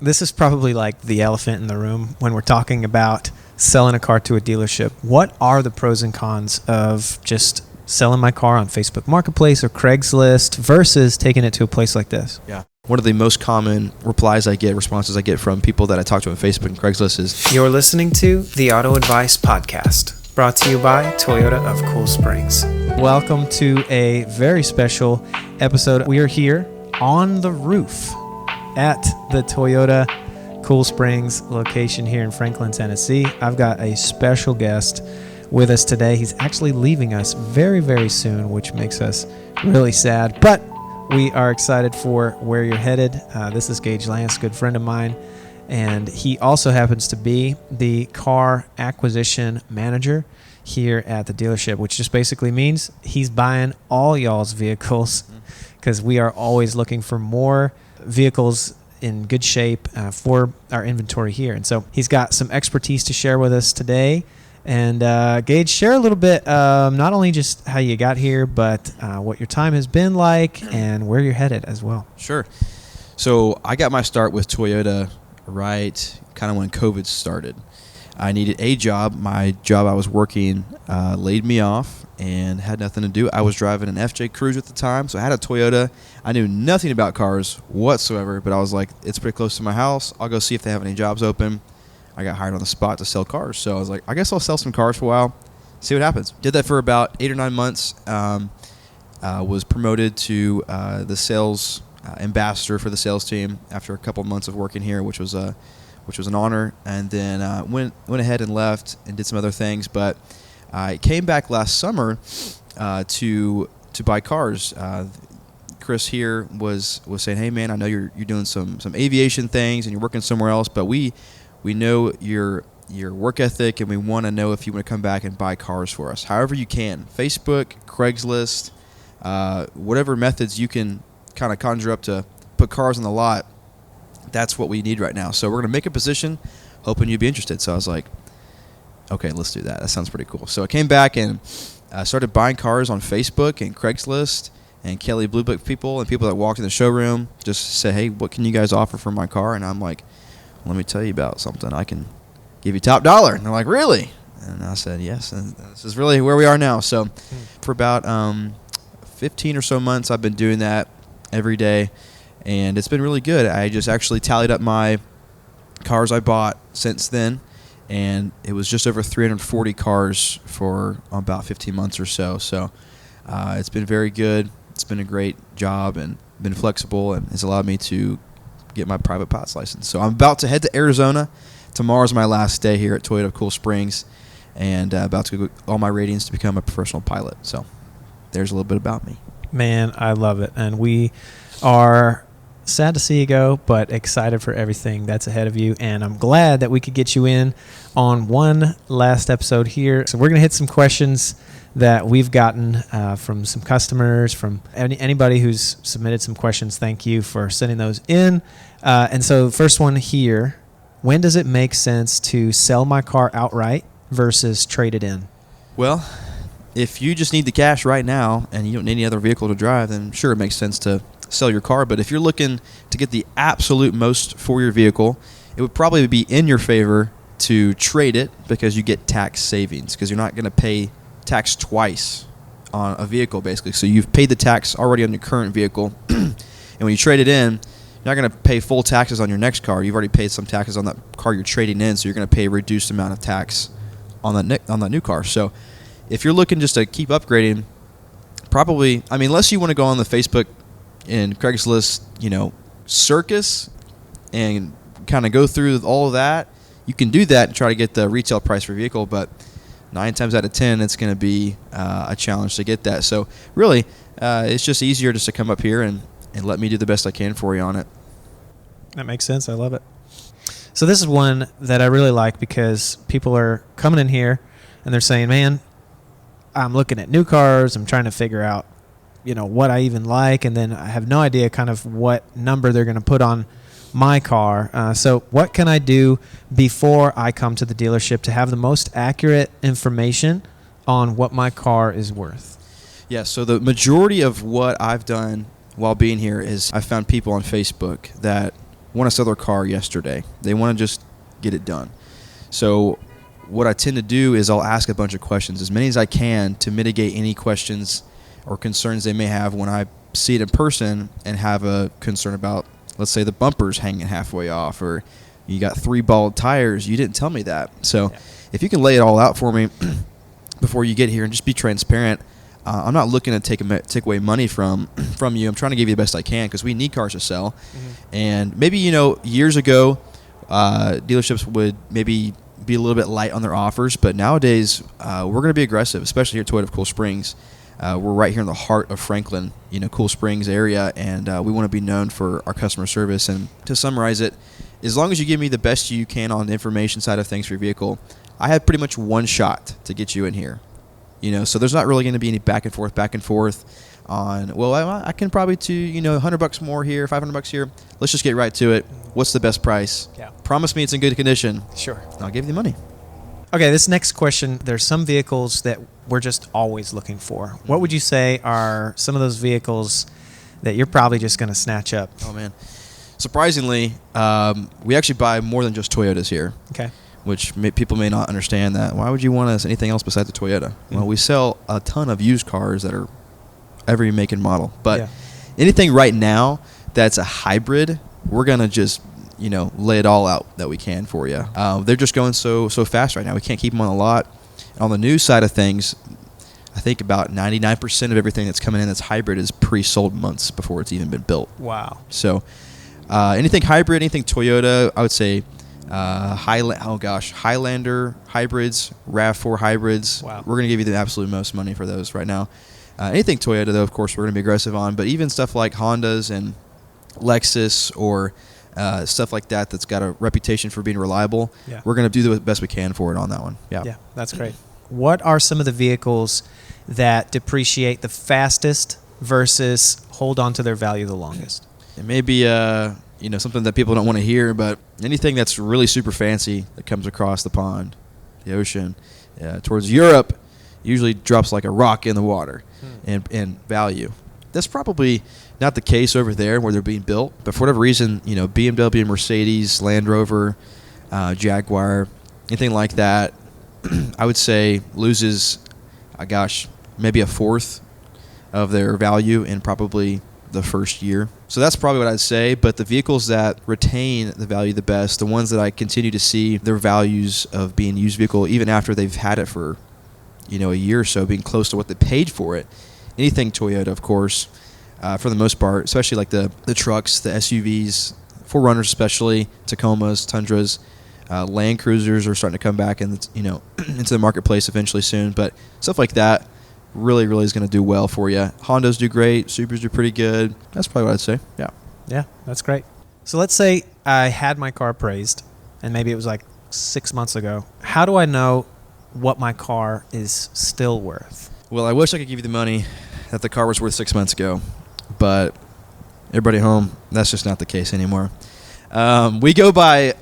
this is probably like the elephant in the room when we're talking about selling a car to a dealership. What are the pros and cons of just selling my car on Facebook Marketplace or Craigslist versus taking it to a place like this? Yeah. One of the most common responses I get from people that I talk to on Facebook and Craigslist is, You're listening to the Auto Advice Podcast, brought to you by Toyota of Cool Springs. Welcome to a very special episode. We are here on the roof at the Toyota Cool Springs location here in Franklin, Tennessee. I've got a special guest with us today. He's actually leaving us very, very soon, which makes us really sad. But we are excited for where you're headed. This is Gage, a good friend of mine, and he also happens to be the car acquisition manager here at the dealership, which just basically means he's buying all y'all's vehicles because we are always looking for more vehicles in good shape for our inventory here. And so he's got some expertise to share with us today. And Gage, share a little bit, not only just how you got here, but what your time has been like and where you're headed as well. Sure. So I got my start with Toyota right kind of when COVID started. I needed a job. My job I was working laid me off and had nothing to do. I was driving an FJ Cruze at the time, so I had a Toyota. I knew nothing about cars whatsoever, but I was like, it's pretty close to my house. I'll go see if they have any jobs open. I got hired on the spot to sell cars, so I was like, I guess I'll sell some cars for a while, see what happens. Did that for about 8 or 9 months. Was promoted to the sales ambassador for the sales team after a couple of months of working here, which was an honor. And then went ahead and left and did some other things. But I came back last summer to buy cars. Chris here was saying, hey man, I know you're doing some aviation things and you're working somewhere else, but we know your work ethic and we want to know if you want to come back and buy cars for us. However you can. Facebook, Craigslist, whatever methods you can kind of conjure up to put cars on the lot, that's what we need right now. So we're going to make a position, hoping you'd be interested. So I was like, okay, let's do that. That sounds pretty cool. So I came back and started buying cars on Facebook and Craigslist and Kelley Blue Book people and people that walked in the showroom just say, hey, what can you guys offer for my car? And I'm like, let me tell you about something. I can give you top dollar. And they're like, really? And I said, yes. And this is really where we are now. So for about 15 or so months, I've been doing that every day. And it's been really good. I just actually tallied up my cars I bought since then. And it was just over 340 cars for about 15 months or so. So it's been very good. It's been a great job and been flexible. And it's allowed me to get my private pilot's license. So I'm about to head to Arizona. Tomorrow's my last day here at Toyota of Cool Springs. And about to get all my ratings to become a professional pilot. So there's a little bit about me. Man, I love it. And we are sad to see you go, but excited for everything that's ahead of you. And I'm glad that we could get you in on one last episode here. So we're going to hit some questions that we've gotten from some customers, from anybody who's submitted some questions. Thank you for sending those in. And so the first one here, when does it make sense to sell my car outright versus trade it in? Well, if you just need the cash right now and you don't need any other vehicle to drive, then sure, it makes sense to sell your car. But if you're looking to get the absolute most for your vehicle, it would probably be in your favor to trade it because you get tax savings because you're not going to pay tax twice on a vehicle, basically. So you've paid the tax already on your current vehicle, and when you trade it in, you're not going to pay full taxes on your next car. You've already paid some taxes on that car you're trading in, so you're going to pay a reduced amount of tax on that new car. So if you're looking just to keep upgrading, probably, I mean, unless you want to go on the Facebook and Craigslist, circus and kind of go through all of that, you can do that and try to get the retail price for vehicle, but 9 times out of 10, it's going to be a challenge to get that. So really, it's just easier just to come up here and let me do the best I can for you on it. That makes sense. I love it. So this is one that I really like because people are coming in here and they're saying, man, I'm looking at new cars. I'm trying to figure out, what I even like. And then I have no idea kind of what number they're going to put on my car. So what can I do before I come to the dealership to have the most accurate information on what my car is worth? Yeah, so the majority of what I've done while being here is I found people on Facebook that want to sell their car yesterday. They want to just get it done. So what I tend to do is I'll ask a bunch of questions, as many as I can, to mitigate any questions or concerns they may have when I see it in person and have a concern about, let's say, the bumper's hanging halfway off, or you got 3 bald tires. You didn't tell me that. So if you can lay it all out for me before you get here and just be transparent, I'm not looking to take away money from you. I'm trying to give you the best I can because we need cars to sell. Mm-hmm. And maybe, years ago, dealerships would maybe be a little bit light on their offers, but nowadays we're going to be aggressive, especially here at Toyota of Cool Springs. We're right here in the heart of Franklin, Cool Springs area, and we want to be known for our customer service. And to summarize it, as long as you give me the best you can on the information side of things for your vehicle, I have pretty much one shot to get you in here. So there's not really going to be any back and forth on, well, I can probably do, $100 more here, $500 here. Let's just get right to it. What's the best price? Yeah. Promise me it's in good condition. Sure. I'll give you the money. Okay, this next question, there's some vehicles that we're just always looking for. What would you say are some of those vehicles that you're probably just going to snatch up? Oh, man. Surprisingly, we actually buy more than just Toyotas here. Okay. Which people may not understand that. Why would you want us anything else besides the Toyota? Mm-hmm. Well, we sell a ton of used cars that are every make and model. But anything right now that's a hybrid, we're going to just, lay it all out that we can for you. They're just going so fast right now. We can't keep them on the lot. And on the new side of things, I think about 99% of everything that's coming in that's hybrid is pre-sold months before it's even been built. Wow. So anything hybrid, anything Toyota, I would say Highlander hybrids, RAV4 hybrids. Wow. We're going to give you the absolute most money for those right now. Anything Toyota, though, of course, we're going to be aggressive on. But even stuff like Hondas and Lexus or stuff like that that's got a reputation for being reliable, we're going to do the best we can for it on that one. Yeah, that's great. What are some of the vehicles that depreciate the fastest versus hold on to their value the longest? It may be something that people don't want to hear, but anything that's really super fancy that comes across the pond, the ocean, towards Europe, usually drops like a rock in the water in value. That's probably not the case over there where they're being built, but for whatever reason, BMW, Mercedes, Land Rover, Jaguar, anything like that, I would say loses, maybe a fourth of their value in probably the first year. So that's probably what I'd say. But the vehicles that retain the value the best, the ones that I continue to see their values of being used vehicle even after they've had it for a year or so, being close to what they paid for it. Anything Toyota, of course, for the most part, especially like the trucks, the SUVs, 4Runners especially, Tacomas, Tundras, Land Cruisers are starting to come back and into the marketplace eventually soon. But stuff like that really is going to do well for you. Hondas do great. Supras do pretty good. That's probably what I'd say. Yeah, that's great. So let's say I had my car appraised, and maybe it was like 6 months ago. How do I know what my car is still worth? Well, I wish I could give you the money that the car was worth 6 months ago, but everybody home, that's just not the case anymore. We go by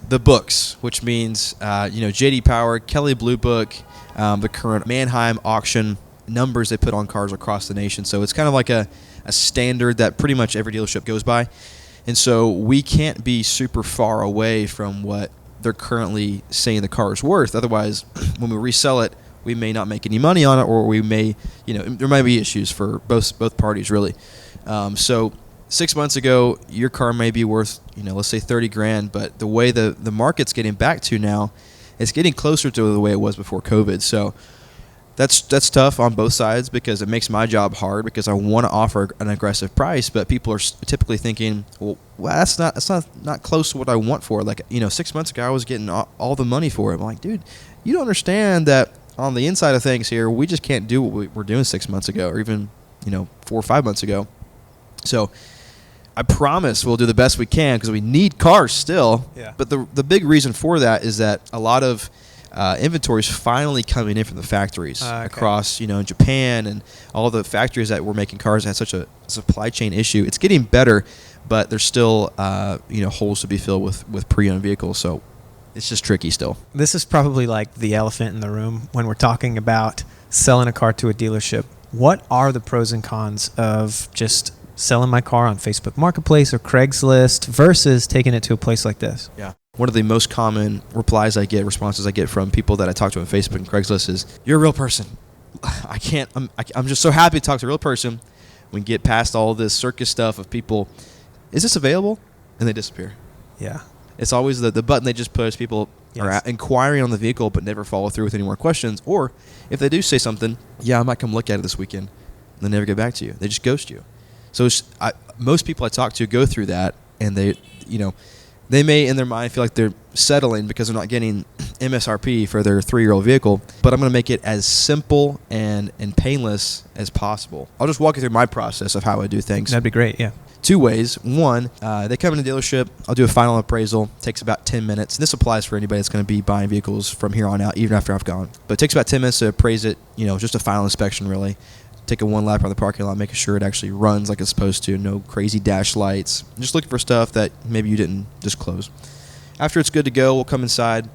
the books, which means J.D. Power, Kelley Blue Book, the current Manheim auction numbers they put on cars across the nation. So it's kind of like a standard that pretty much every dealership goes by. And so we can't be super far away from what they're currently saying the car is worth. Otherwise, when we resell it, we may not make any money on it, or we may, there might be issues for both parties, really. So 6 months ago, your car may be worth, let's say $30,000, but the way the market's getting back to now, it's getting closer to the way it was before COVID. So that's tough on both sides because it makes my job hard because I want to offer an aggressive price, but people are typically thinking, well, that's not close to what I want for it. Like, 6 months ago, I was getting all the money for it. I'm like, dude, you don't understand that on the inside of things here, we just can't do what we were doing 6 months ago or even, 4 or 5 months ago. So I promise we'll do the best we can because we need cars still. Yeah. But the big reason for that is that a lot of inventory is finally coming in from the factories across, in Japan and all the factories that were making cars had such a supply chain issue. It's getting better, but there's still, holes to be filled with pre-owned vehicles. So it's just tricky still. This is probably like the elephant in the room when we're talking about selling a car to a dealership. What are the pros and cons of just selling my car on Facebook Marketplace or Craigslist versus taking it to a place like this? Yeah. One of the most common responses I get from people that I talk to on Facebook and Craigslist is, "You're a real person." I'm just so happy to talk to a real person. We get past all this circus stuff of people, "Is this available?" And they disappear. Yeah. It's always the button they just push. People are inquiring on the vehicle but never follow through with any more questions. Or if they do say something, "Yeah, I might come look at it this weekend," and they never get back to you. They just ghost you. So most people I talk to go through that, and they may in their mind feel like they're settling because they're not getting MSRP for their 3-year-old vehicle, but I'm going to make it as simple and painless as possible. I'll just walk you through my process of how I do things. That'd be great, yeah. 2 ways. One, they come in the dealership. I'll do a final appraisal. Takes about 10 minutes. And this applies for anybody that's going to be buying vehicles from here on out, even after I've gone. But it takes about 10 minutes to appraise it, just a final inspection, really. Take a 1 lap around the parking lot, making sure it actually runs like it's supposed to. No crazy dash lights. Just looking for stuff that maybe you didn't disclose. After it's good to go, we'll come inside,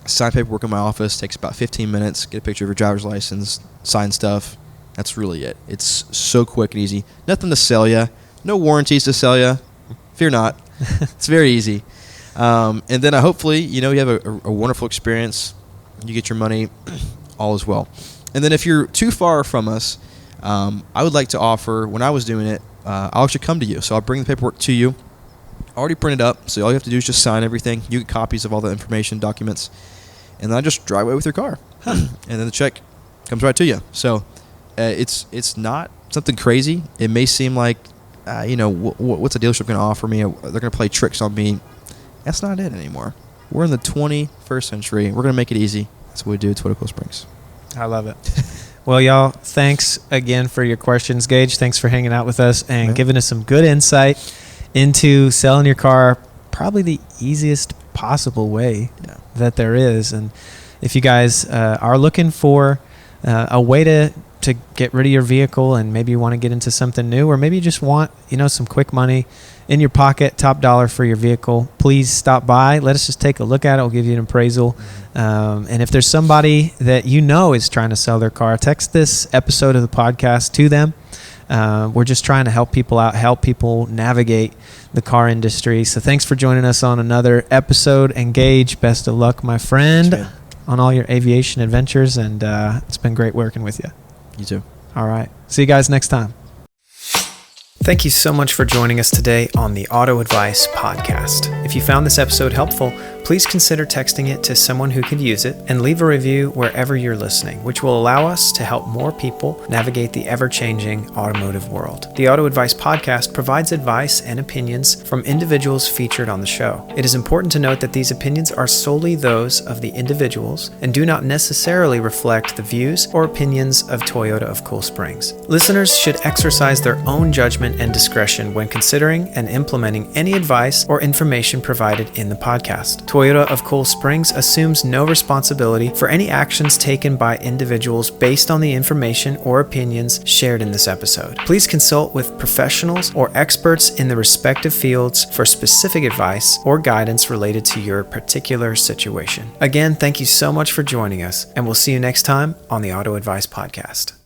sign paperwork in my office. Takes about 15 minutes. Get a picture of your driver's license, sign stuff. That's really it. It's so quick and easy. Nothing to sell you. No warranties to sell you. Fear not. It's very easy. And then hopefully, you have a wonderful experience. You get your money, all is well. And then if you're too far from us, I would like to offer, when I was doing it, I'll actually come to you. So I'll bring the paperwork to you, already printed up. So all you have to do is just sign everything. You get copies of all the information, documents, and then I just drive away with your car. And then the check comes right to you. So it's not something crazy. It may seem like, what's a dealership going to offer me? They're going to play tricks on me. That's not it anymore. We're in the 21st century. We're going to make it easy. That's what we do at Toyota Cool Springs. I love it. Well, y'all, thanks again for your questions. Gage, thanks for hanging out with us and giving us some good insight into selling your car probably the easiest possible way that there is. And if you guys are looking for a way to get rid of your vehicle, and maybe you want to get into something new, or maybe you just want some quick money in your pocket, top dollar for your vehicle, please stop by. Let us just take a look at it. We'll give you an appraisal. And if there's somebody that is trying to sell their car, text this episode of the podcast to them. We're just trying to help people out, help people navigate the car industry. So thanks for joining us on another episode. And Gage, best of luck, my friend, on all your aviation adventures. And it's been great working with you. You too. All right. See you guys next time. Thank you so much for joining us today on the Auto Advice Podcast. If you found this episode helpful, please consider texting it to someone who could use it, and leave a review wherever you're listening, which will allow us to help more people navigate the ever-changing automotive world. The Auto Advice Podcast provides advice and opinions from individuals featured on the show. It is important to note that these opinions are solely those of the individuals and do not necessarily reflect the views or opinions of Toyota of Cool Springs. Listeners should exercise their own judgment and discretion when considering and implementing any advice or information provided in the podcast. Toyota of Cool Springs assumes no responsibility for any actions taken by individuals based on the information or opinions shared in this episode. Please consult with professionals or experts in the respective fields for specific advice or guidance related to your particular situation. Again, thank you so much for joining us, and we'll see you next time on the Auto Advice Podcast.